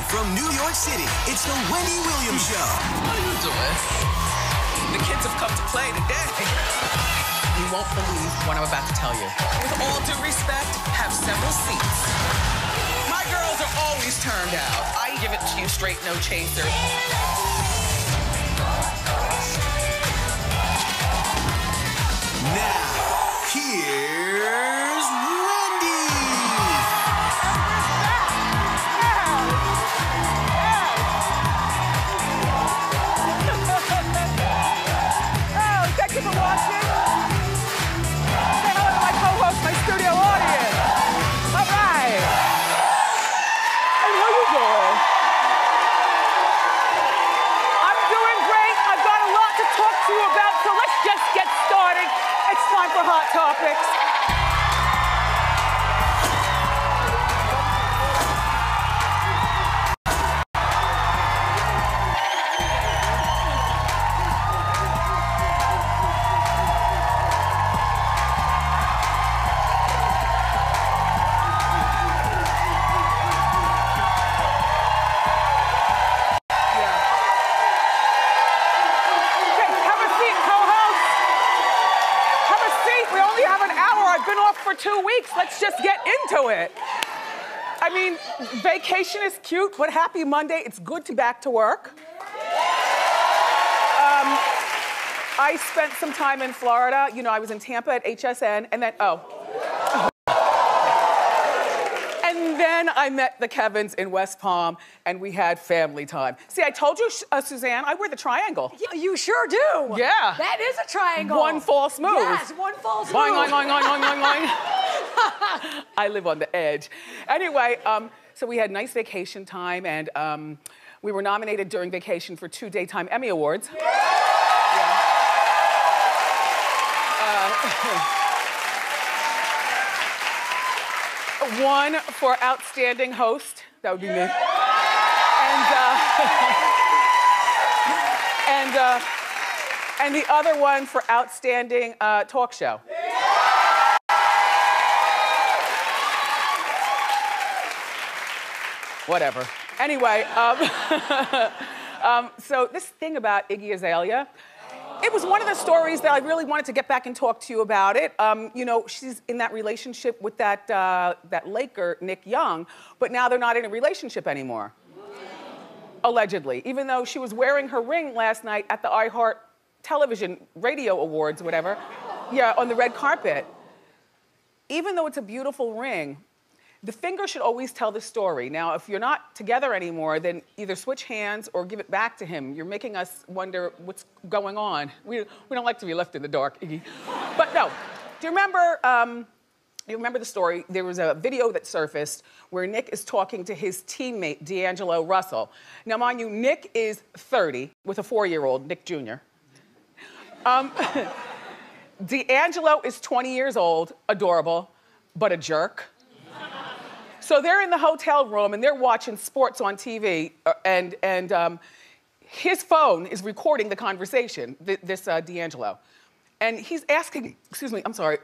from New York City, it's the Wendy Williams Show. What are you doing? The kids have come to play today. You won't believe what I'm about to tell you. With all due respect, have several seats. My girls are always turned out. I give it to you straight, no chaser. Now, here's Wendy. Oh, thank you for watching. Say hello to my co-host, my studio audience. All right. And how you doing? I'm doing great. I've got a lot to talk to you about, so let's just get started. It's time for Hot Topics. For 2 weeks, let's just get into it. I mean, vacation is cute, but happy Monday. It's good to be back to work. I spent some time in Florida. You know, I was in Tampa at HSN, and then, and then I met the Kevins in West Palm, and we had family time. See, I told you, Suzanne, I wear the triangle. Yeah, you sure do. Yeah. That is a triangle. One false move. Yes, one false move. Boing, boing, boing, boing, boing, boing. I live on the edge. Anyway, so we had nice vacation time, and we were nominated during vacation for 2 Daytime Emmy Awards. Yeah. One for Outstanding Host, that would be me. And the other one for Outstanding Talk Show. Whatever. Anyway, so this thing about Iggy Azalea, it was one of the stories that I really wanted to get back and talk to you about it. You know, she's in that relationship with that Laker, Nick Young, but now they're not in a relationship anymore. Allegedly, even though she was wearing her ring last night at the iHeart Television Radio Awards, whatever. Yeah, on the red carpet. Even though it's a beautiful ring, the finger should always tell the story. Now, if you're not together anymore, then either switch hands or give it back to him. You're making us wonder what's going on. We don't like to be left in the dark, Iggy. But no, do you remember the story? There was a video that surfaced where Nick is talking to his teammate, D'Angelo Russell. Now, mind you, Nick is 30 with a 4-year-old, Nick Jr. D'Angelo is 20 years old, adorable, but a jerk. So they're in the hotel room and they're watching sports on TV, and his phone is recording the conversation, this D'Angelo. And he's asking, excuse me, I'm sorry.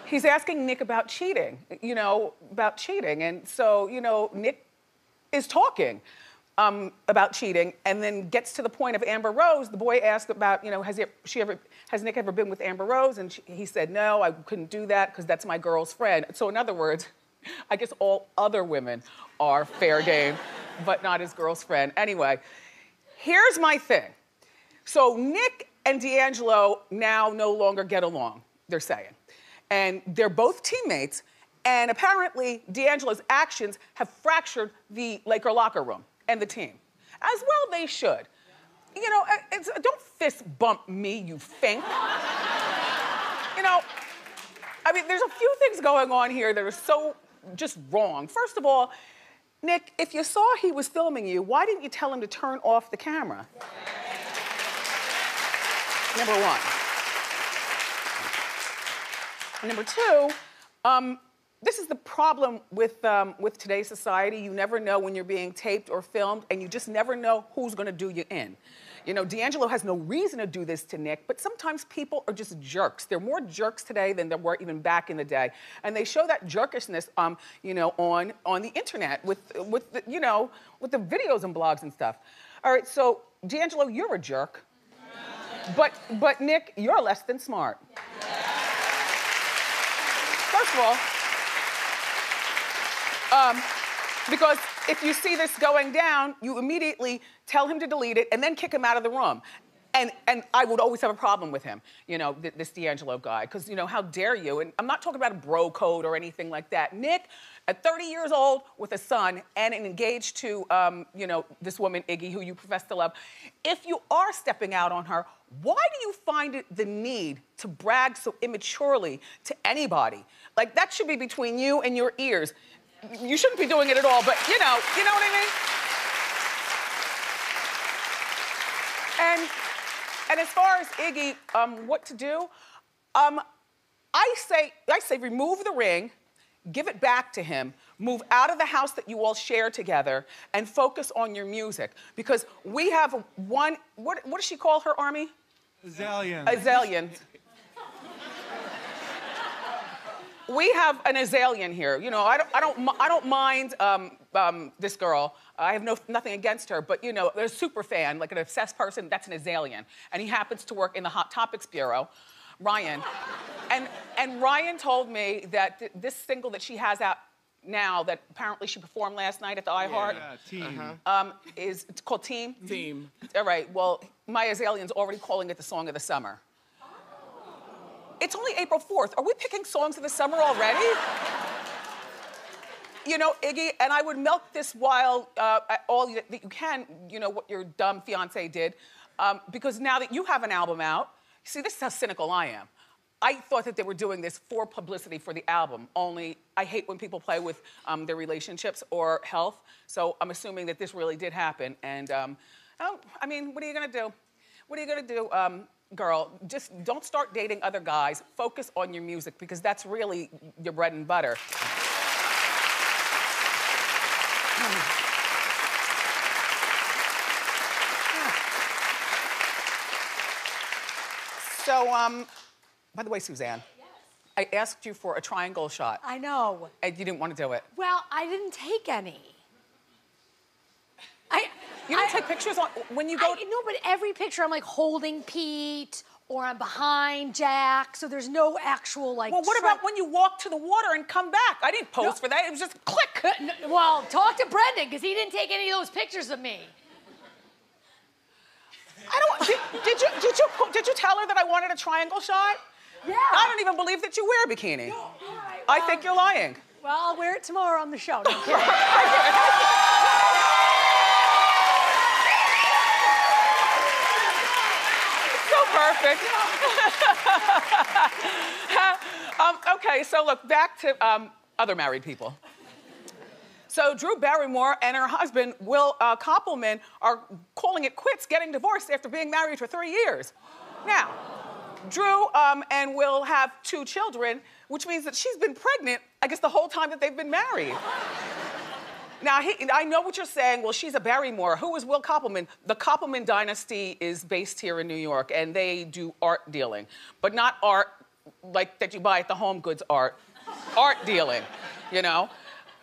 He's asking Nick about cheating, you know, about cheating. And so, you know, Nick is talking about cheating and then gets to the point of Amber Rose. The boy asked about, you know, has Nick ever been with Amber Rose? And he said, no, I couldn't do that because that's my girl's friend. So in other words, I guess all other women are fair game, but not his girl's friend. Anyway, here's my thing. So Nick and D'Angelo now no longer get along, they're saying. And they're both teammates, and apparently D'Angelo's actions have fractured the Laker locker room and the team. As well they should. You know, don't fist bump me, you fink. You know, I mean, there's a few things going on here that are so just wrong. First of all, Nick, if you saw he was filming you, why didn't you tell him to turn off the camera? Number one. Number two, this is the problem with today's society. You never know when you're being taped or filmed, and you just never know who's gonna do you in. You know, D'Angelo has no reason to do this to Nick, but sometimes people are just jerks. They're more jerks today than there were even back in the day. And they show that jerkishness, you know, on the internet with the, you know, with the videos and blogs and stuff. All right, so D'Angelo, you're a jerk. But Nick, you're less than smart. First of all, because if you see this going down, you immediately tell him to delete it and then kick him out of the room. And I would always have a problem with him, you know, this D'Angelo guy, because, you know, how dare you? And I'm not talking about a bro code or anything like that. Nick, at 30 years old with a son and engaged to, you know, this woman, Iggy, who you profess to love, if you are stepping out on her, why do you find the need to brag so immaturely to anybody? Like, that should be between you and your ears. You shouldn't be doing it at all, but you know what I mean? And as far as Iggy, what to do, I say remove the ring, give it back to him, move out of the house that you all share together, and focus on your music. Because we have what does she call her army? Azallian. Azallian. We have an Azallian here. You know, I don't mind this girl. I have nothing against her, but you know, a super fan, like an obsessed person, that's an Azallian. And he happens to work in the Hot Topics Bureau, Ryan. And Ryan told me that this single that she has out now, that apparently she performed last night at the iHeart. Yeah, Team. It's called Team? Theme. All right, well, my Azallian's already calling it the song of the summer. It's only April 4th. Are we picking songs of the summer already? You know, Iggy, and I would milk this while all that you can, you know, what your dumb fiance did, because now that you have an album out, see, this is how cynical I am. I thought that they were doing this for publicity for the album, only I hate when people play with their relationships or health, so I'm assuming that this really did happen, and I mean, what are you gonna do? What are you gonna do? Girl, just don't start dating other guys. Focus on your music because that's really your bread and butter. So, by the way, Suzanne, yes. I asked you for a triangle shot. I know. And you didn't want to do it. Well, I didn't take any. You don't take pictures when you go? No, but every picture I'm like holding Pete or I'm behind Jack, so there's no actual like. Well, what about when you walk to the water and come back? I didn't pose for that. It was just click. Well, talk to Brendan because he didn't take any of those pictures of me. Did you tell her that I wanted a triangle shot? Yeah. I don't even believe that you wear a bikini. No, all right, I think you're lying. Well, I'll wear it tomorrow on the show. No kidding. Perfect. Okay, so look, back to other married people. So Drew Barrymore and her husband, Will Koppelman, are calling it quits, getting divorced after being married for 3 years. Now, Drew and Will have 2 children, which means that she's been pregnant, I guess, the whole time that they've been married. Now, I know what you're saying. Well, she's a Barrymore. Who is Will Koppelman? The Koppelman dynasty is based here in New York, and they do art dealing. But not art like that you buy at the Home Goods art dealing, you know?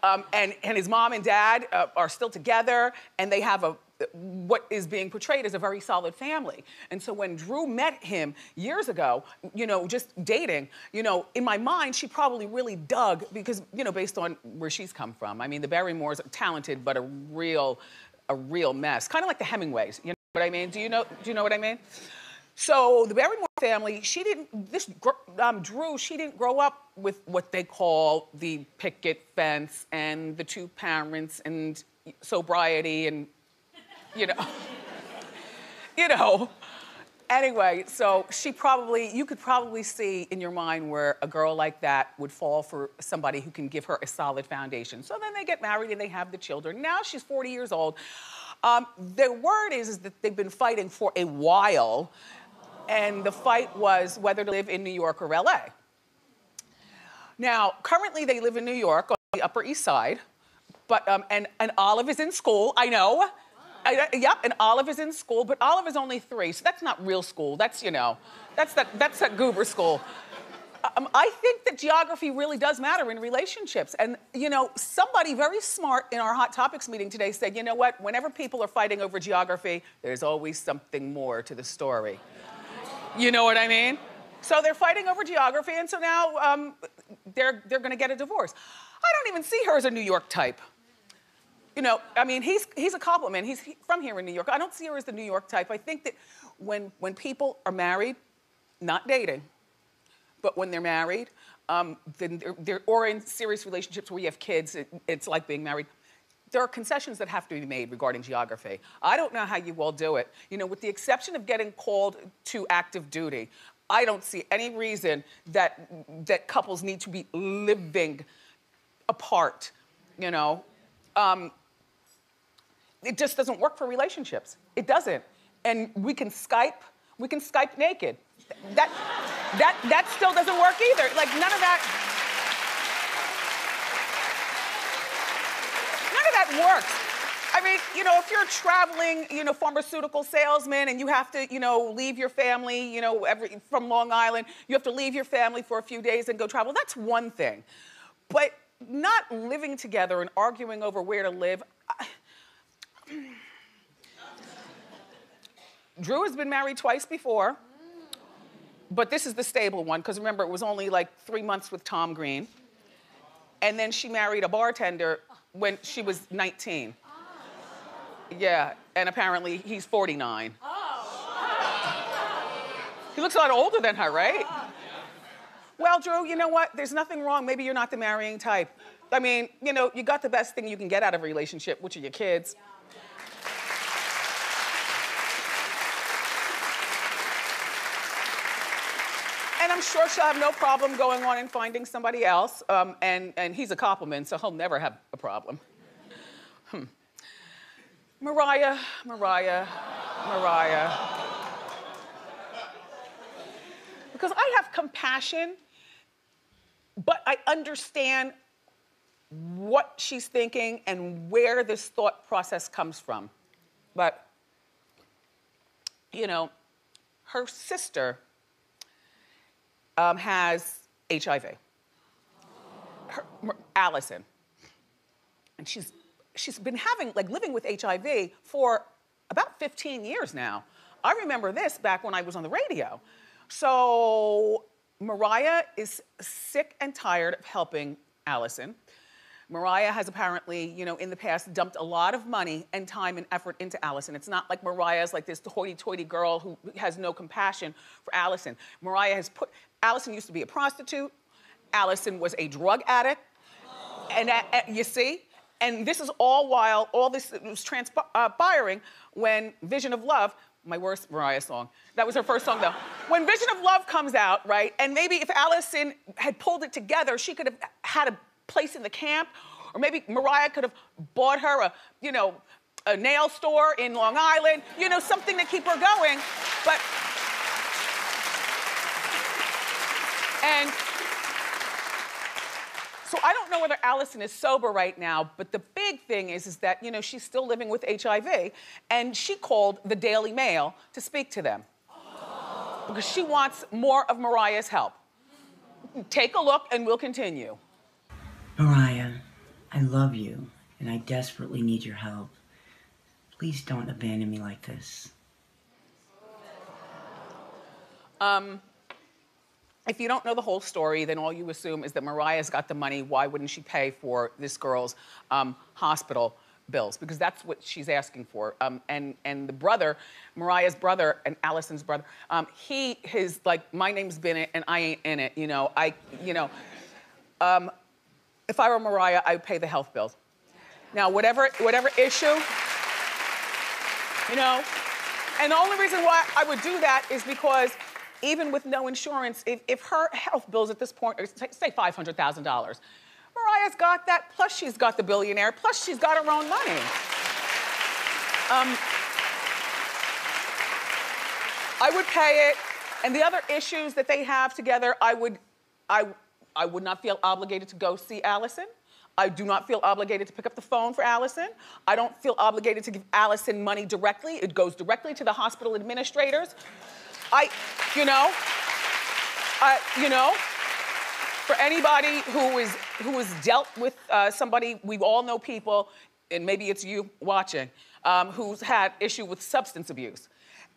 And his mom and dad are still together, and they have what is being portrayed as a very solid family. And so when Drew met him years ago, you know, just dating, you know, in my mind, she probably really dug because, you know, based on where she's come from. I mean, the Barrymores are talented, but a real mess. Kind of like the Hemingways, you know what I mean? Do you know what I mean? So the Barrymore family, Drew, she didn't grow up with what they call the picket fence and the 2 parents and sobriety and, you know. Anyway, so you could probably see in your mind where a girl like that would fall for somebody who can give her a solid foundation. So then they get married and they have the children. Now she's 40 years old. The word is that they've been fighting for a while, and the fight was whether to live in New York or LA. Now, currently they live in New York on the Upper East Side, but, and Olive is in school, I know. Yep, and Olive is in school, but Olive is only 3, so that's not real school. That's, you know, that's that goober school. I think that geography really does matter in relationships. And, you know, somebody very smart in our Hot Topics meeting today said, you know what, whenever people are fighting over geography, there's always something more to the story. You know what I mean? So they're fighting over geography, and so now they're gonna get a divorce. I don't even see her as a New York type. You know, I mean, he's a compliment. He's from here in New York. I don't see her as the New York type. I think that when people are married, not dating, but when they're married, then they're or in serious relationships where you have kids, it's like being married. There are concessions that have to be made regarding geography. I don't know how you all do it. You know, with the exception of getting called to active duty, I don't see any reason that couples need to be living apart, you know. It just doesn't work for relationships. It doesn't. And we can Skype naked. That still doesn't work either. Like none of that works. I mean, you know, if you're a traveling, you know, pharmaceutical salesman and you have to, you know, leave your family, you know, from Long Island, you have to leave your family for a few days and go travel, that's one thing. But not living together and arguing over where to live. Drew has been married twice before, but this is the stable one, because remember, it was only like 3 months with Tom Green. And then she married a bartender when she was 19. Yeah, and apparently he's 49. He looks a lot older than her, right? Well, Drew, you know what? There's nothing wrong. Maybe you're not the marrying type. I mean, you know, you got the best thing you can get out of a relationship, which are your kids. And I'm sure she'll have no problem going on and finding somebody else. And he's a compliment, so he'll never have a problem. Mariah. Because I have compassion, but I understand what she's thinking and where this thought process comes from. But, you know, her sister has HIV. Allison. And she's been living with HIV for about 15 years now. I remember this back when I was on the radio. So Mariah is sick and tired of helping Allison. Mariah has apparently, you know, in the past dumped a lot of money and time and effort into Allison. It's not like Mariah's like this hoity-toity girl who has no compassion for Allison. Allison used to be a prostitute. Allison was a drug addict. And you see? And this is all while all this was transpiring when Vision of Love, my worst Mariah song. That was her first song, though. When Vision of Love comes out, right, and maybe if Allison had pulled it together, she could have had a place in the camp, or maybe Mariah could have bought her a nail store in Long Island, you know, something to keep her going. And so I don't know whether Allison is sober right now, but the big thing is that, you know, she's still living with HIV, and she called the Daily Mail to speak to them because she wants more of Mariah's help. Take a look and we'll continue. Mariah, I love you, and I desperately need your help. Please don't abandon me like this. If you don't know the whole story, then all you assume is that Mariah's got the money. Why wouldn't she pay for this girl's hospital bills? Because that's what she's asking for. And the brother, Mariah's brother and Allison's brother, his like, my name's been it and I ain't in it. You know, if I were Mariah, I would pay the health bills. Now, whatever issue, you know, and the only reason why I would do that is because even with no insurance, if her health bills at this point are, say, $500,000, Mariah's got that, plus she's got the billionaire, plus she's got her own money. I would pay it, and the other issues that they have together, I would not feel obligated to go see Allison. I do not feel obligated to pick up the phone for Allison. I don't feel obligated to give Allison money directly. It goes directly to the hospital administrators. You know, for anybody who is dealt with somebody, we all know people, and maybe it's you watching, who's had issue with substance abuse.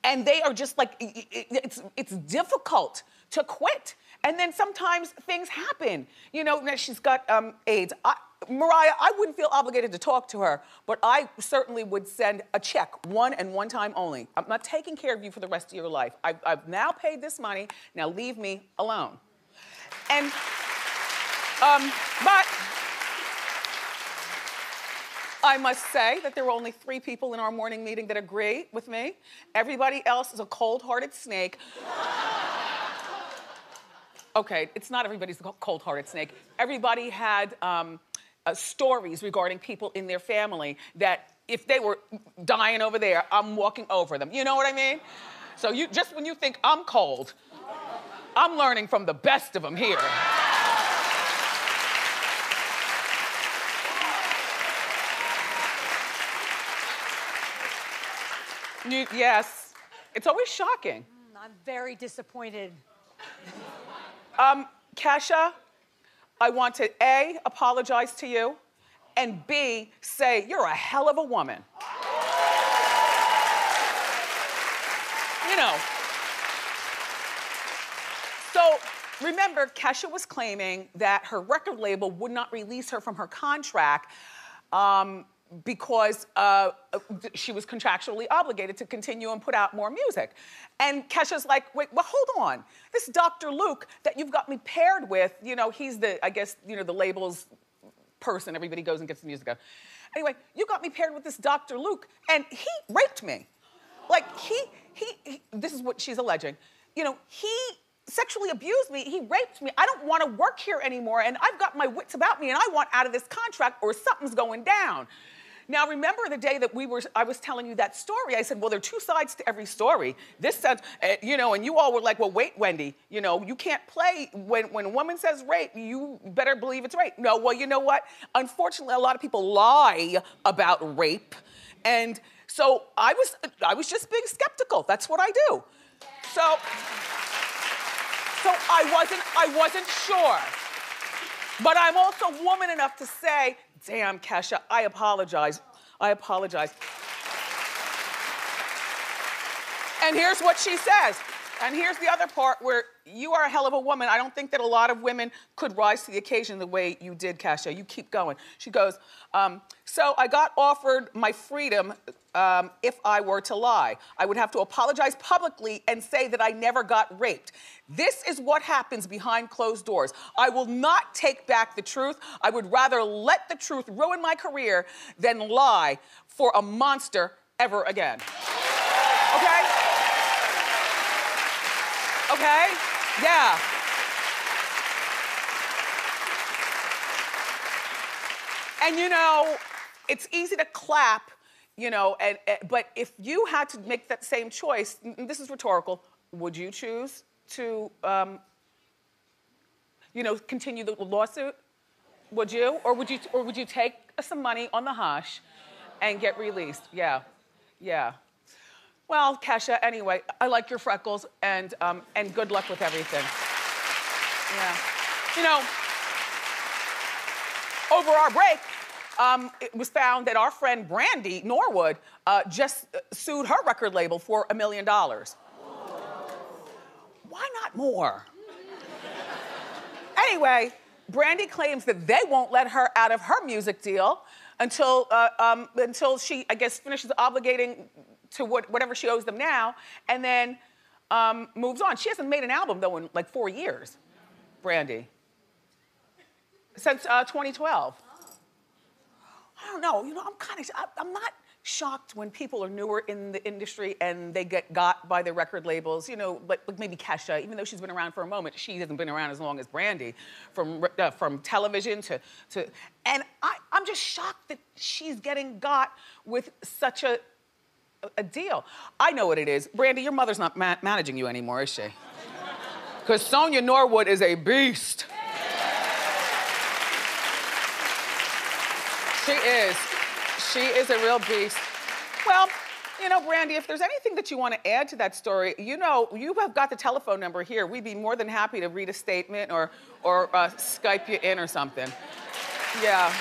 And they are just like, it's difficult to quit. And then sometimes things happen. You know, she's got AIDS. Mariah, I wouldn't feel obligated to talk to her, but I certainly would send a check, one and one time only. I'm not taking care of you for the rest of your life. I've now paid this money, now leave me alone. And, but I must say that there were only 3 people in our morning meeting that agree with me. Everybody else is a cold-hearted snake. Okay, it's not everybody's a cold-hearted snake. Everybody had stories regarding people in their family that if they were dying over there, I'm walking over them. You know what I mean? So just when you think I'm cold, I'm learning from the best of them here. Yes, it's always shocking. I'm very disappointed. Kesha, I want to A, apologize to you, and B, say you're a hell of a woman. You know. So remember, Kesha was claiming that her record label would not release her from her contract because she was contractually obligated to continue and put out more music. And Kesha's like, wait, well, hold on. This Dr. Luke that you've got me paired with, you know, he's the, I guess, you know, the label's person. Everybody goes and gets the music out. Anyway, you got me paired with this Dr. Luke, and he raped me. Like, he this is what she's alleging. You know, he sexually abused me, he raped me. I don't want to work here anymore, and I've got my wits about me, and I want out of this contract or something's going down. Now, remember the day that I was telling you that story, I said, well, there are 2 sides to every story. This sounds, you know, and you all were like, well, wait, Wendy, you know, you can't play, when a woman says rape, you better believe it's rape. No, well, you know what? Unfortunately, a lot of people lie about rape. And so I was just being skeptical. That's what I do. So I wasn't sure. But I'm also woman enough to say, damn, Kesha, I apologize. I apologize. And here's what she says. And here's the other part where you are a hell of a woman. I don't think that a lot of women could rise to the occasion the way you did, Kesha. You keep going. She goes, so I got offered my freedom if I were to lie. I would have to apologize publicly and say that I never got raped. This is what happens behind closed doors. I will not take back the truth. I would rather let the truth ruin my career than lie for a monster ever again. Okay? Okay? Yeah. And you know, it's easy to clap, you know, but if you had to make that same choice, this is rhetorical, would you choose to, you know, continue the lawsuit? Would you? Or would you take some money on the hush and get released? Yeah, yeah. Well, Kesha, anyway, I like your freckles, and good luck with everything. Yeah. You know, over our break, it was found that our friend Brandy Norwood just sued her record label for $1 million. Why not more? Anyway, Brandy claims that they won't let her out of her music deal until she, I guess, finishes obligating to whatever she owes them now, and then moves on. She hasn't made an album, though, in like 4 years, Brandy. Since 2012. I don't know, you know, I'm not shocked when people are newer in the industry and they get got by their record labels, you know, like maybe Kesha, even though she's been around for a moment, she hasn't been around as long as Brandy, from television to and I'm just shocked that she's getting got with such a deal. I know what it is. Brandy, your mother's not managing you anymore, is she? Because Sonia Norwood is a beast. She is. She is a real beast. Well, you know, Brandy, if there's anything that you want to add to that story, you know, you have got the telephone number here. We'd be more than happy to read a statement or Skype you in or something. Yeah.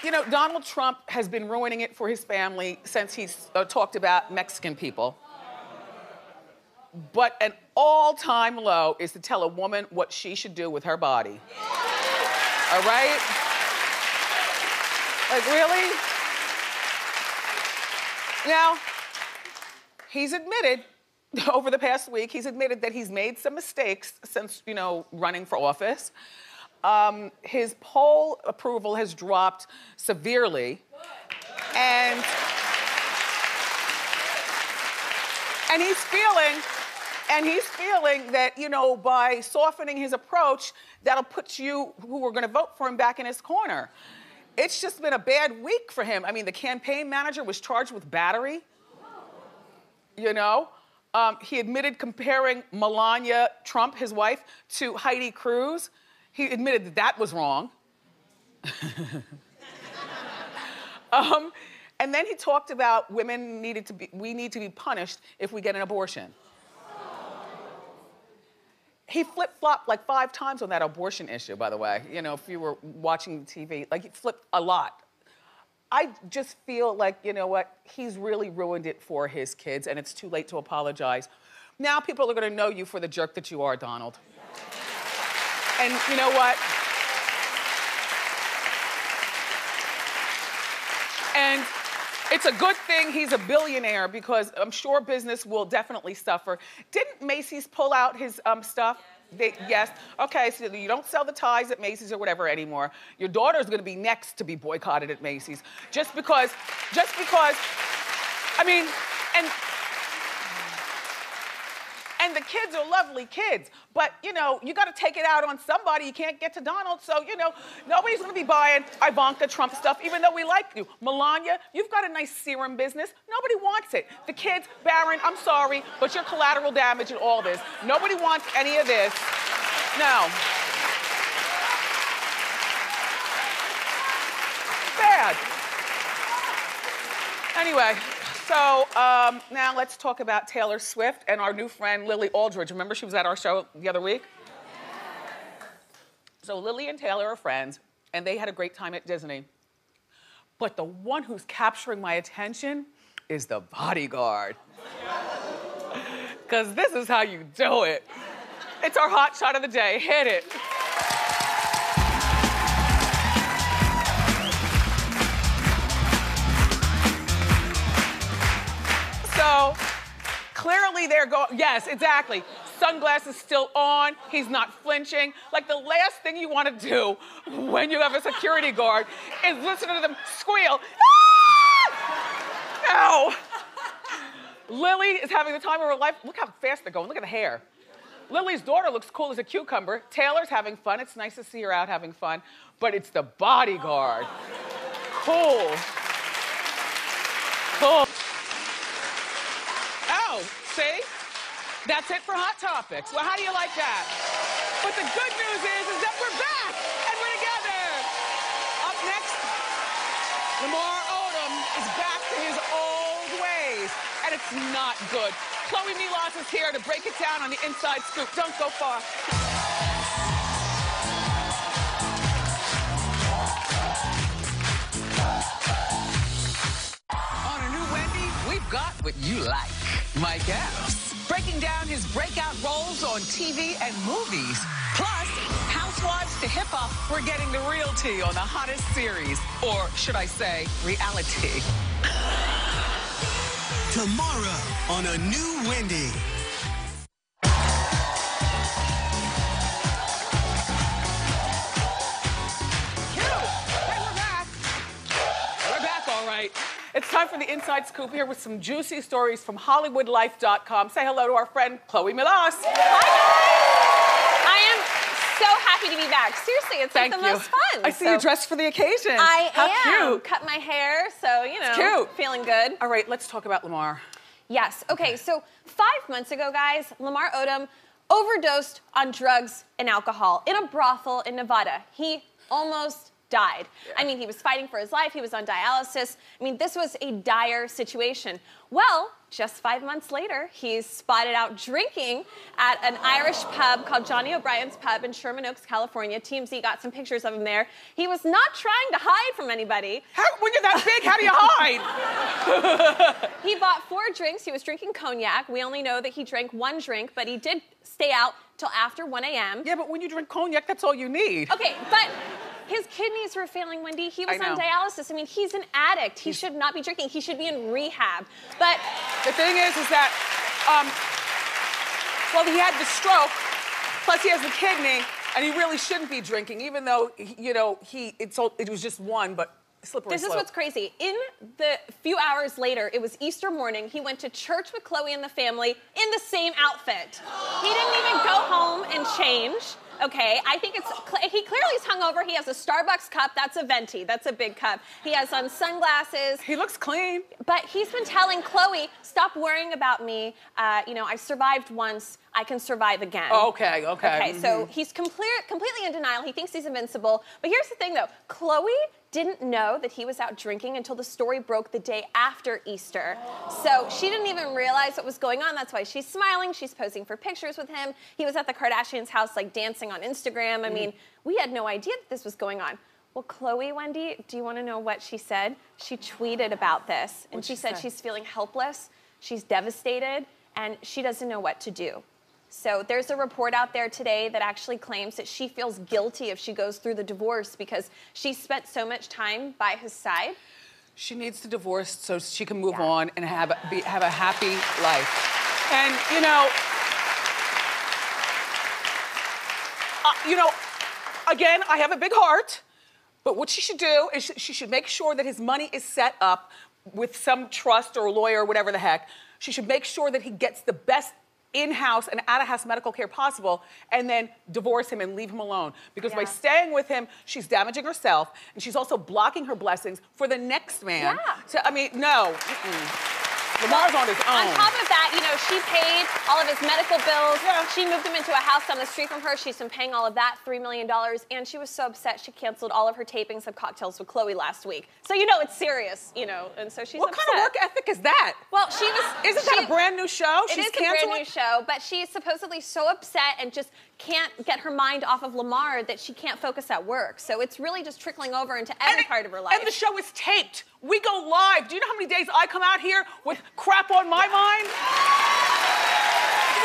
You know, Donald Trump has been ruining it for his family since he's talked about Mexican people. But an all-time low is to tell a woman what she should do with her body. All right? Like, really? Now, he's admitted, over the past week, he's admitted that he's made some mistakes since, you know, running for office. His poll approval has dropped severely. And he's feeling that, you know, by softening his approach, that'll put you who are gonna vote for him back in his corner. It's just been a bad week for him. I mean, the campaign manager was charged with battery, you know? He admitted comparing Melania Trump, his wife, to Heidi Cruz. He admitted that that was wrong. And then he talked about we need to be punished if we get an abortion. He flip-flopped like 5 times on that abortion issue, by the way. You know, if you were watching TV, like he flipped a lot. I just feel like, you know what, he's really ruined it for his kids and it's too late to apologize. Now people are gonna know you for the jerk that you are, Donald. And you know what? And it's a good thing he's a billionaire because I'm sure business will definitely suffer. Didn't Macy's pull out his stuff? Yes. Okay, so you don't sell the ties at Macy's or whatever anymore. Your daughter's gonna be next to be boycotted at Macy's. Just because, I mean, and the kids are lovely kids, but you know, you gotta take it out on somebody. You can't get to Donald, so you know, nobody's gonna be buying Ivanka Trump stuff, even though we like you. Melania, you've got a nice serum business. Nobody wants it. The kids, Barron, I'm sorry, but you're collateral damage in all this. Nobody wants any of this. No. Bad. Anyway. So now let's talk about Taylor Swift and our new friend Lily Aldridge. Remember she was at our show the other week? So Lily and Taylor are friends and they had a great time at Disney. But the one who's capturing my attention is the bodyguard. Because this is how you do it. It's our hot shot of the day. Hit it. So clearly they're going, yes, exactly. Sunglasses still on, he's not flinching. Like the last thing you want to do when you have a security guard is listen to them squeal. Ah! No. Lily is having the time of her life. Look how fast they're going, look at the hair. Lily's daughter looks cool as a cucumber. Taylor's having fun, it's nice to see her out having fun, but it's the bodyguard. Cool. Cool. Oh, see? That's it for Hot Topics. Well, how do you like that? But the good news is that we're back and we're together. Up next, Lamar Odom is back to his old ways, and it's not good. Chloe Milas is here to break it down on the Inside Scoop. Don't go far. On a new Wendy, we've got what you like. Mike Epps, breaking down his breakout roles on TV and movies. Plus, housewives to hip-hop, we're getting the real tea on the hottest series. Or should I say, reality. Tomorrow on a new Wendy. Hey, we're back. We're back, all right. It's time for the Inside Scoop here with some juicy stories from HollywoodLife.com. Say hello to our friend, Chloe Milas. Hi, guys. I am so happy to be back. Seriously, it's like the most fun. I see you dressed for the occasion. How cute. Cut my hair, so, you know, it's cute. Feeling good. All right, let's talk about Lamar. Yes, okay, so 5 months ago, guys, Lamar Odom overdosed on drugs and alcohol in a brothel in Nevada. He almost died. Yeah. I mean, he was fighting for his life. He was on dialysis. I mean, this was a dire situation. Well, just 5 months later, he's spotted out drinking at an Irish pub called Johnny O'Brien's Pub in Sherman Oaks, California. TMZ got some pictures of him there. He was not trying to hide from anybody. When you're that big, how do you hide? He bought 4 drinks. He was drinking cognac. We only know that he drank 1 drink, but he did stay out till after 1 a.m. Yeah, but when you drink cognac, that's all you need. Okay, but his kidneys were failing, Wendy. He was on dialysis. I mean, he's an addict. He should not be drinking. He should be in rehab. But the thing is that, well, he had the stroke, plus he has the kidney, and he really shouldn't be drinking, even though, you know, it was just 1, but slippery This slope. is what's crazy. In the few hours later, it was Easter morning, he went to church with Chloe and the family in the same outfit. He didn't even go home and change. Okay, I think he clearly is hungover. He has a Starbucks cup. That's a venti. That's a big cup. He has on sunglasses. He looks clean. But he's been telling Chloe, stop worrying about me. You know, I survived once. I can survive again. Okay. Okay, so he's completely in denial. He thinks he's invincible. But here's the thing, though. Chloe didn't know that he was out drinking until the story broke the day after Easter. So she didn't even realize what was going on. That's why she's smiling. She's posing for pictures with him. He was at the Kardashians' house, like, dancing on Instagram. I mean, we had no idea that this was going on. Well, Chloe, Wendy, do you want to know what she said? She tweeted about this. And she said she's feeling helpless. She's devastated. And she doesn't know what to do. So there's a report out there today that actually claims that she feels guilty if she goes through the divorce because she spent so much time by his side. She needs to divorce so she can move on and have a happy life. And, you know, again, I have a big heart, but what she should do is she should make sure that his money is set up with some trust or lawyer or whatever the heck. She should make sure that he gets the best in-house and out-of-house medical care possible, and then divorce him and leave him alone. Because by staying with him, she's damaging herself, and she's also blocking her blessings for the next man. Yeah. So, I mean, no. Lamar's on his own. On top of that, you know, she paid all of his medical bills. Yeah. She moved him into a house down the street from her. She's been paying all of that, $3 million. And she was so upset, she canceled all of her tapings of Cocktails with Chloe last week. So, you know, it's serious, you know, and so she's upset. What kind of work ethic is that? Well, she was... Isn't that a brand new show? It is a brand new show, but she's supposedly so upset and just can't get her mind off of Lamar that she can't focus at work. So it's really just trickling over into every part of her life. And the show is taped. We go live. Do you know how many days I come out here with crap on my mind?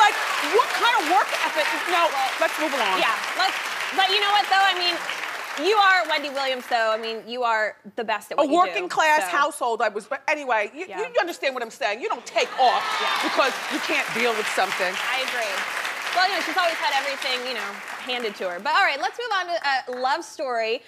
Like, what kind of work ethic? No, let's move along. Yeah, but you know what, though? I mean, you are Wendy Williams, though. I mean, you are the best at what you do. A working class household I was, but anyway, you understand what I'm saying. You don't take off because you can't deal with something. I agree. Well, you know, she's always had everything, you know, handed to her. But all right, let's move on to a love story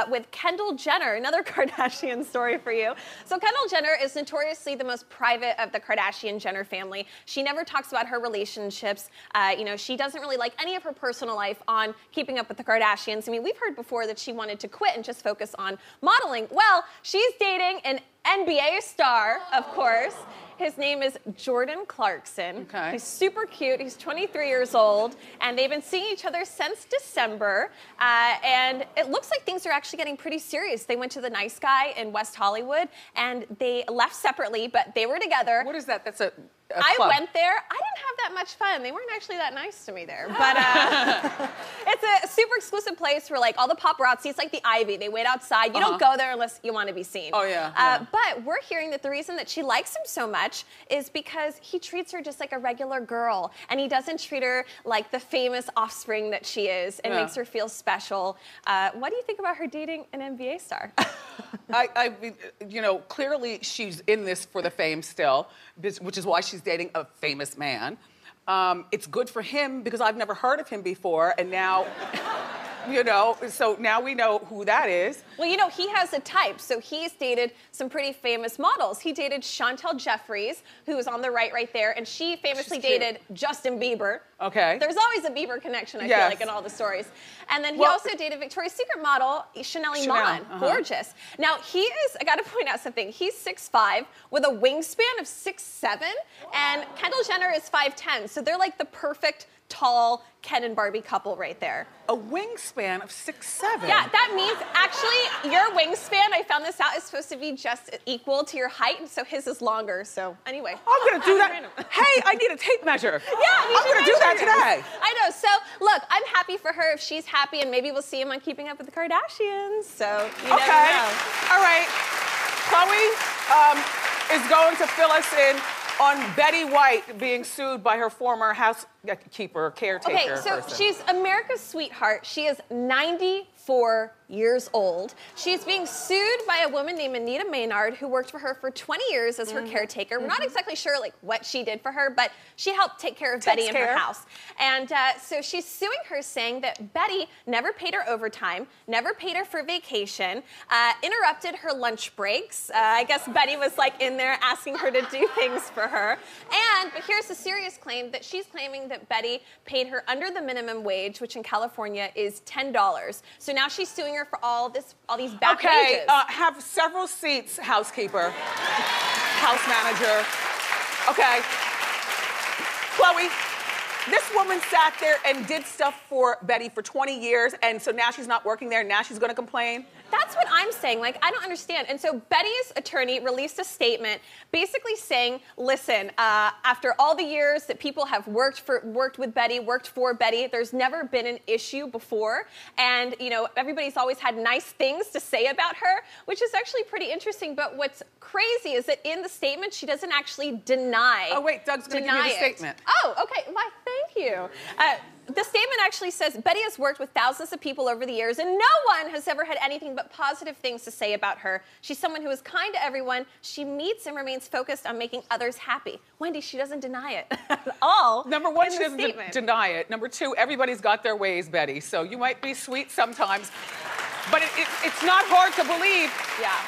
with Kendall Jenner, another Kardashian story for you. So Kendall Jenner is notoriously the most private of the Kardashian-Jenner family. She never talks about her relationships. You know, she doesn't really like any of her personal life on Keeping Up with the Kardashians. I mean, we've heard before that she wanted to quit and just focus on modeling. Well, she's dating an NBA star, of course. His name is Jordan Clarkson. Okay. He's super cute. He's 23 years old, and they've been seeing each other since December. And it looks like things are actually getting pretty serious. They went to the Nice Guy in West Hollywood, and they left separately, but they were together. What is that? That's a I club. went there. I didn't have that much fun. They weren't actually that nice to me there. But it's a super exclusive place where, like, all the paparazzi, it's like the Ivy. They wait outside. You don't go there unless you want to be seen. Oh, yeah. But we're hearing that the reason that she likes him so much is because he treats her just like a regular girl. And he doesn't treat her like the famous offspring that she is and makes her feel special. What do you think about her dating an NBA star? I mean, you know, clearly she's in this for the fame still, which is why she's dating a famous man. It's good for him because I've never heard of him before, and now, you know, so now we know who that is. Well, you know, he has a type, so he's dated some pretty famous models. He dated Chantel Jeffries, who is on the right there, and she famously dated Justin Bieber. Okay. There's always a Bieber connection, I feel like, in all the stories. And then he also dated Victoria's Secret model, Chanel Iman. Gorgeous. Now, he is, I gotta point out something, he's 6'5", with a wingspan of 6'7", and Kendall Jenner is 5'10", so they're like the perfect tall Ken and Barbie couple right there. A wingspan of 6'7". Yeah, that means actually your wingspan, I found this out, is supposed to be just equal to your height, and so his is longer. So anyway. I'm gonna do that. Hey, I need a tape measure. Yeah, I'm gonna do that today. I know. So look, I'm happy for her if she's happy, and maybe we'll see him on Keeping Up with the Kardashians. So you never know. All right. Chloe is going to fill us in on Betty White being sued by her former housekeeper, caretaker. Okay, so person. she's America's sweetheart. She is 94 years old. She's being sued by a woman named Anita Maynard who worked for her for 20 years as her caretaker. We're not exactly sure like what she did for her, but she helped take care of Betty in her house. And so she's suing her, saying that Betty never paid her overtime, never paid her for vacation, interrupted her lunch breaks. I guess Betty was like in there asking her to do things for her. But here's the serious claim, that she's claiming that Betty paid her under the minimum wage, which in California is $10. So now she's suing her for all these back wages. Have several seats, housekeeper, house manager. Okay. Chloe, this woman sat there and did stuff for Betty for 20 years, and so now she's not working there, and now she's gonna complain? That's what I'm saying. Like, I don't understand. And so Betty's attorney released a statement basically saying, listen, after all the years that people have worked with Betty, worked for Betty, there's never been an issue before. And, you know, everybody's always had nice things to say about her, which is actually pretty interesting. But what's crazy is that in the statement, she doesn't actually deny. Oh, wait, Doug's gonna give you the statement. Oh, okay. Why, thank you. The statement actually says, Betty has worked with thousands of people over the years, and no one has ever had anything but positive things to say about her. She's someone who is kind to everyone. She meets and remains focused on making others happy. Wendy, she doesn't deny it at all. Number one, she doesn't deny it. Number two, everybody's got their ways, Betty. So you might be sweet sometimes, but it's not hard to believe,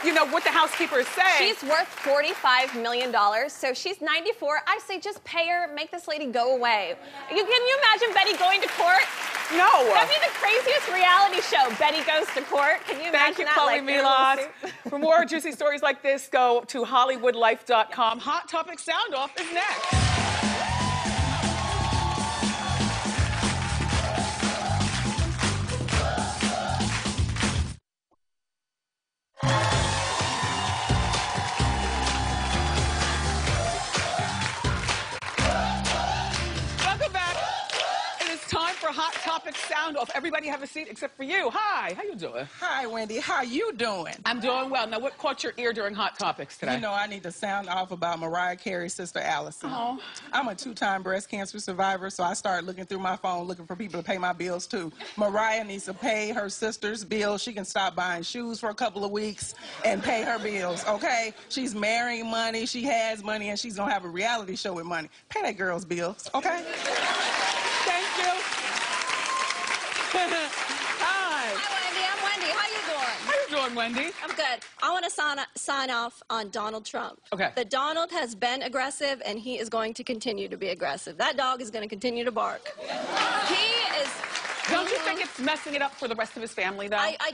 you know, what the housekeeper is saying. She's worth $45 million, so she's 94. I say just pay her, make this lady go away. Can you imagine Betty going to court? No. That'd be the craziest reality show, Betty Goes to Court. Can you imagine Thank you, that? Chloe Like, Milas. For more juicy stories like this, go to HollywoodLife.com. Hot Topic Sound Off is next. Hot Topic Sound Off. Everybody have a seat except for you. Hi, how you doing? Hi, Wendy. How you doing? I'm doing well. Now, what caught your ear during Hot Topics today? You know, I need to sound off about Mariah Carey's sister, Allison. Oh. I'm a 2-time breast cancer survivor, so I started looking through my phone, looking for people to pay my bills, too. Mariah needs to pay her sister's bills. She can stop buying shoes for a couple of weeks and pay her bills, okay? She's marrying money, she has money, and she's gonna have a reality show with money. Pay that girl's bills, okay? Thank you. Hi. Hi, Wendy. I'm Wendy. How you doing? How you doing, Wendy? I'm good. I want to sign off on Donald Trump. Okay. That Donald has been aggressive, and he is going to continue to be aggressive. That dog is going to continue to bark. He is... Don't you think it's messing it up for the rest of his family, though? I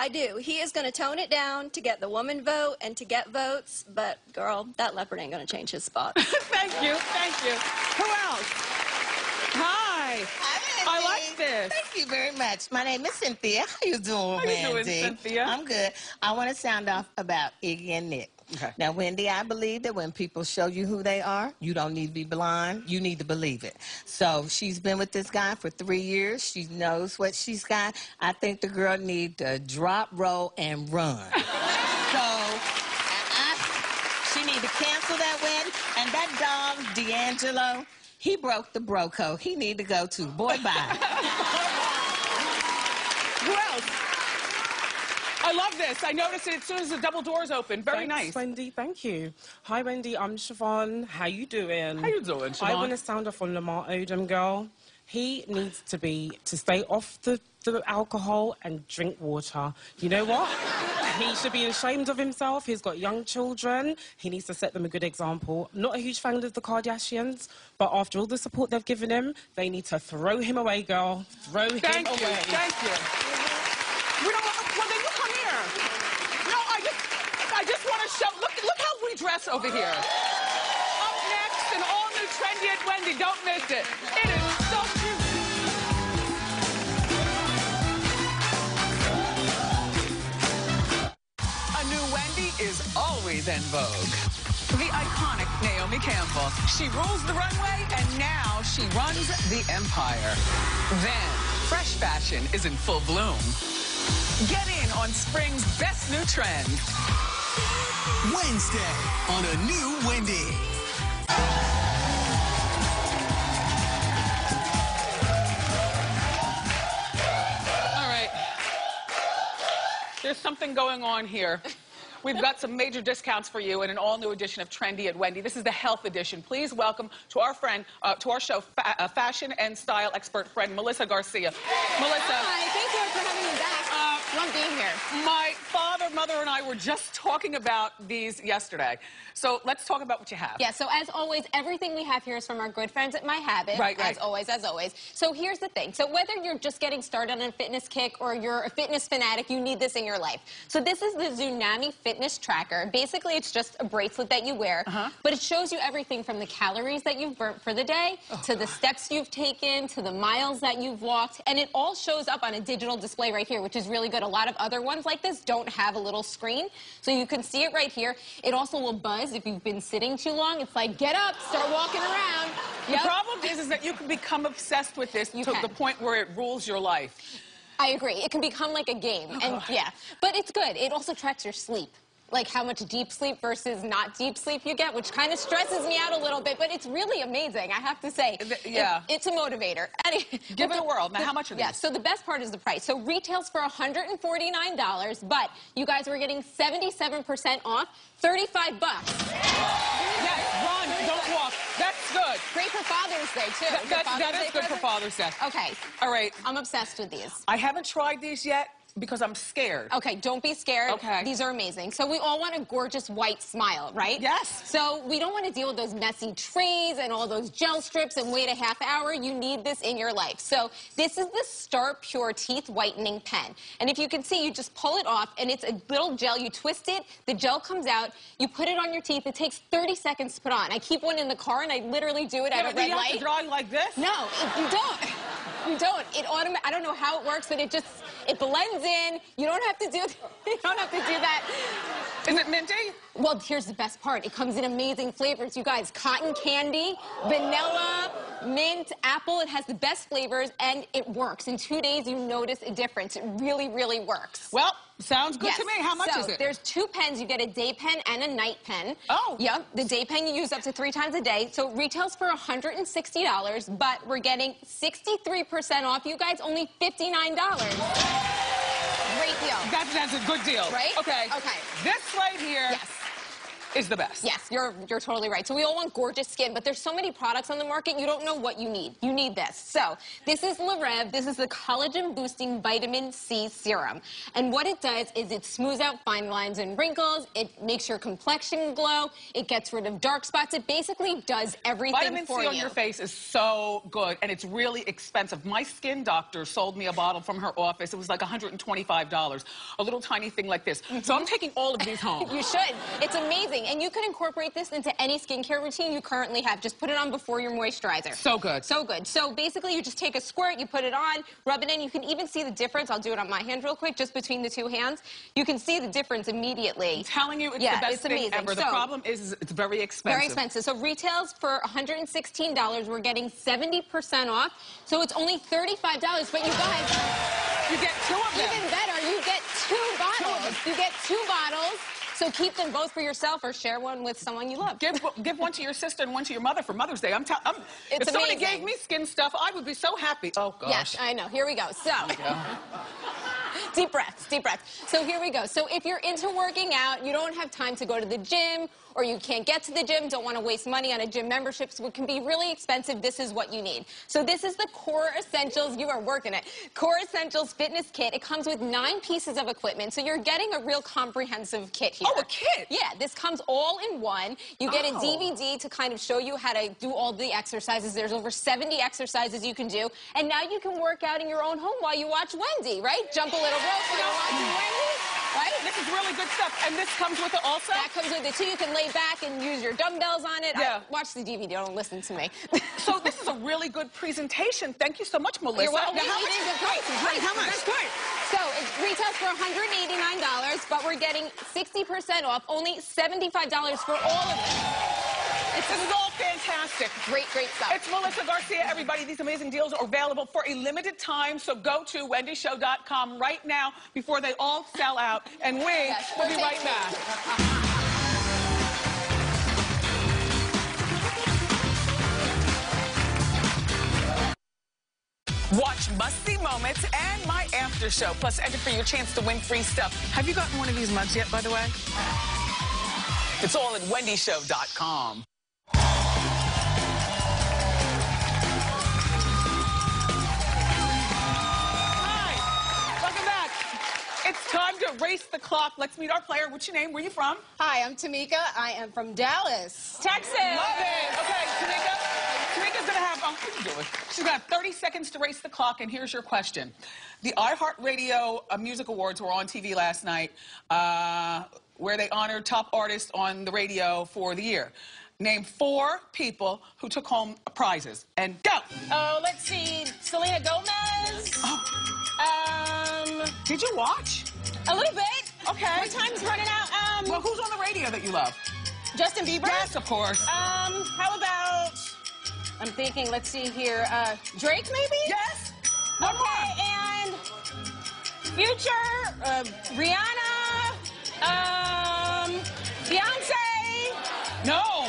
do. He is going to tone it down to get the woman vote and to get votes, but, girl, that leopard ain't going to change his spot. Thank you. Who else? Hi. I like this. Thank you very much. My name is Cynthia. How you doing, Wendy? How you doing, Cynthia? I'm good. I want to sound off about Iggy and Nick. Okay. Now, Wendy, I believe that when people show you who they are, you don't need to be blind. You need to believe it. So she's been with this guy for 3 years. She knows what she's got. I think the girl needs to drop, roll, and run. She need to cancel that wedding. And that dog, D'Angelo, he broke the bro code. He need to go too. Boy, bye. Who else? I love this. I noticed it as soon as the double doors open. Very nice. Wendy. Thank you. Hi, Wendy. I'm Siobhan. How you doing? How you doing, Siobhan? I want to sound off on Lamar Odom, girl. He needs to stay off the alcohol and drink water. You know what? He should be ashamed of himself. He's got young children. He needs to set them a good example. Not a huge fan of the Kardashians, but after all the support they've given him, they need to throw him away, girl. Throw him away. Thank you. Well, then you come here. No, I just want to show. Look how we dress over here. Up next, an all-new trendy at Wendy. Don't miss it. It is so cute. Always en vogue. The iconic Naomi Campbell. She rules the runway, and now she runs the empire. Then, fresh fashion is in full bloom. Get in on spring's best new trend. Wednesday on a new Wendy. All right. There's something going on here. We've got some major discounts for you in an all-new edition of Trendy at Wendy. This is the health edition. Please welcome to our friend, to our show, fashion and style expert friend, Melissa Garcia. Melissa. Hi, thank you for having me back. Love being here. My father, mother, and I were just talking about these yesterday. So let's talk about what you have. Yeah, so as always, everything we have here is from our good friends at My Habit. Right. As always. So here's the thing. So whether you're just getting started on a fitness kick or you're a fitness fanatic, you need this in your life. So this is the Tsunami Fitness Tracker. Basically, it's just a bracelet that you wear, but it shows you everything from the calories that you've burnt for the day, to the steps you've taken, to the miles that you've walked, and it all shows up on a digital display right here, which is really good. A lot of other ones like this don't have a little screen, so you can see it right here. It also will buzz if you've been sitting too long. It's like, get up, start walking around. The problem is that you can become obsessed with this to the point where it rules your life. I agree. It can become like a game, and yeah, but it's good. It also tracks your sleep. Like how much deep sleep versus not deep sleep you get, which kind of stresses me out a little bit, but it's really amazing, I have to say. Yeah. It's a motivator. Give it a whirl. Now, how much are these? Yeah, so the best part is the price. So retails for $149, but you guys were getting 77% off, $35. Yes, run, don't walk. That's good. Great for Father's Day, too. That is good for Father's Day. Okay. All right. I'm obsessed with these. I haven't tried these yet because I'm scared. Okay, don't be scared. Okay. These are amazing. So we all want a gorgeous white smile, right? Yes. So we don't want to deal with those messy trays and all those gel strips and wait a half hour. You need this in your life. So this is the Star Pure Teeth Whitening Pen. And if you can see, you just pull it off, and it's a little gel. You twist it, the gel comes out, you put it on your teeth. It takes 30 seconds to put on. I keep one in the car, and I literally do it at a red light. You have to drive like this? No, you don't. You don't. I don't know how it works, but it blends in. You don't have to do that. Is it minty? Well, here's the best part. It comes in amazing flavors, you guys. Cotton candy, vanilla, mint, apple. It has the best flavors, and it works. In 2 days, you notice a difference. It really, really works. Well, sounds good to me. How much is it? There's 2 pens. You get a day pen and a night pen. Oh. Yep. The day pen you use up to 3 times a day. So it retails for $160, but we're getting 63% off. You guys, only $59. Great deal. That's a good deal. Right? Okay. Okay. This right here is the best. Yes, you're totally right. So we all want gorgeous skin, but there's so many products on the market, you don't know what you need. You need this. So this is La Rev. This is the Collagen Boosting Vitamin C Serum. And what it does is it smooths out fine lines and wrinkles. It makes your complexion glow. It gets rid of dark spots. It basically does everything Vitamin for C you. on your face is so good, and it's really expensive. My skin doctor sold me a bottle from her office. It was like $125, a little tiny thing like this. So I'm taking all of these home. You should. It's amazing. And you can incorporate this into any skincare routine you currently have. Just put it on before your moisturizer. So good. So good. So basically, you just take a squirt, you put it on, rub it in. You can even see the difference. I'll do it on my hand real quick, just between the 2 hands. You can see the difference immediately. I'm telling you, it's the best thing amazing. ever. The problem is it's very expensive. Very expensive. So retails for $116. We're getting 70% off. So it's only $35. But you guys... You get 2 of them. Even better, you get 2 bottles. You get 2 bottles. So keep them both for yourself or share one with someone you love. Give one to your sister and one to your mother for Mother's Day. If somebody gave me skin stuff, I would be so happy. Oh, gosh. Yes, I know. Here we go. So... Deep breaths, deep breaths. So here we go. So if you're into working out, you don't have time to go to the gym, or you can't get to the gym, don't want to waste money on a gym membership, so it can be really expensive, this is what you need. So this is the Core Essentials, you are working it, Core Essentials Fitness Kit. It comes with 9 pieces of equipment, so you're getting a real comprehensive kit here. Oh, a kit? Yeah, this comes all in one. You get a DVD to kind of show you how to do all the exercises. There's over 70 exercises you can do, and now you can work out in your own home while you watch Wendy, right? Jump a little rope while you're watching Wendy. Right? This is really good stuff. And this comes with it also? That comes with it too. You can lay back and use your dumbbells on it. Yeah. Watch the DVD, don't listen to me. So this is a really good presentation. Thank you so much, Melissa. You're welcome. Now, how much? It is a price. Wait, how much? That's great. So it retails for $189, but we're getting 60% off, only $75 for all of it. This is all fantastic. Great stuff. It's Melissa Garcia, everybody. These amazing deals are available for a limited time, so go to wendyshow.com right now before they all sell out, and we'll be right back. Watch must-see moments and my after show, plus enter for your chance to win free stuff. Have you gotten one of these mugs yet, by the way? It's all at wendyshow.com. It's time to race the clock. Let's meet our player. What's your name? Where are you from? Hi, I'm Tamika. I am from Dallas, Texas. Love it. Okay, Tamika's going to have, what are you doing? She's got 30 seconds to race the clock, and here's your question. The iHeartRadio Music Awards were on TV last night, where they honored top artists on the radio for the year. Name 4 people who took home prizes. And go! Oh, let's see. Selena Gomez. Did you watch? A little bit. Okay. My time's running out. Well, who's on the radio that you love? Justin Bieber. Yes, of course. How about, I'm thinking, let's see here, Drake maybe? Yes. One more. And Future, Rihanna, Beyonce. No.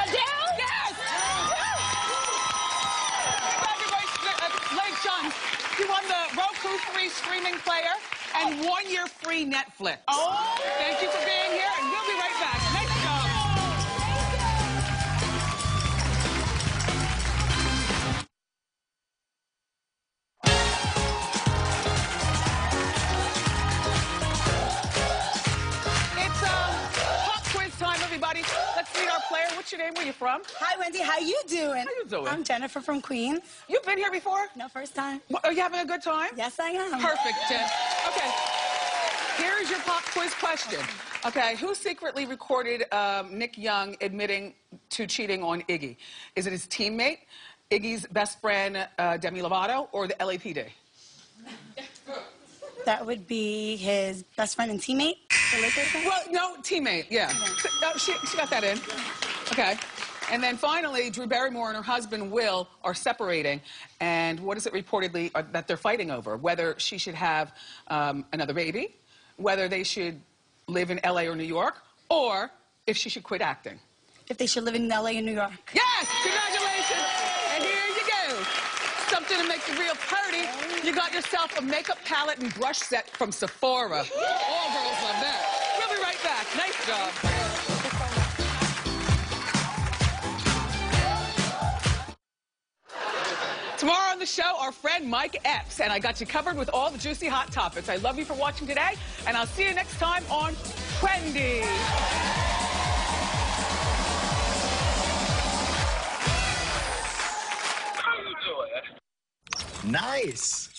Adele? Yes. Congratulations. You won the Roku 3 streaming player and 1 year free Netflix. Oh. Thank you for being here, and we'll be right back. Nice job. It's pop quiz time, everybody. Let's meet our player. What's your name? Where you from? Hi, Wendy. How you doing? How you doing? I'm Jennifer from Queens. You've been here before? No, first time. Are you having a good time? Yes, I am. Perfect, Jen. Okay. Here's your pop quiz question. Okay, who secretly recorded Nick Young admitting to cheating on Iggy? Is it his teammate, Iggy's best friend, Demi Lovato, or the LAPD? That would be his best friend and teammate. Well, no, teammate, yeah. No, she got that in. Okay. And then finally, Drew Barrymore and her husband, Will, are separating. And what is it reportedly that they're fighting over? Whether she should have another baby, whether they should live in LA or New York, or if she should quit acting. If they should live in LA and New York. Yes! Congratulations! And here you go. Something to make the real party. You got yourself a makeup palette and brush set from Sephora. All girls love that. We'll be right back. Nice job. Tomorrow on the show, our friend Mike Epps, and I got you covered with all the juicy hot topics. I love you for watching today, and I'll see you next time on Wendy. Nice.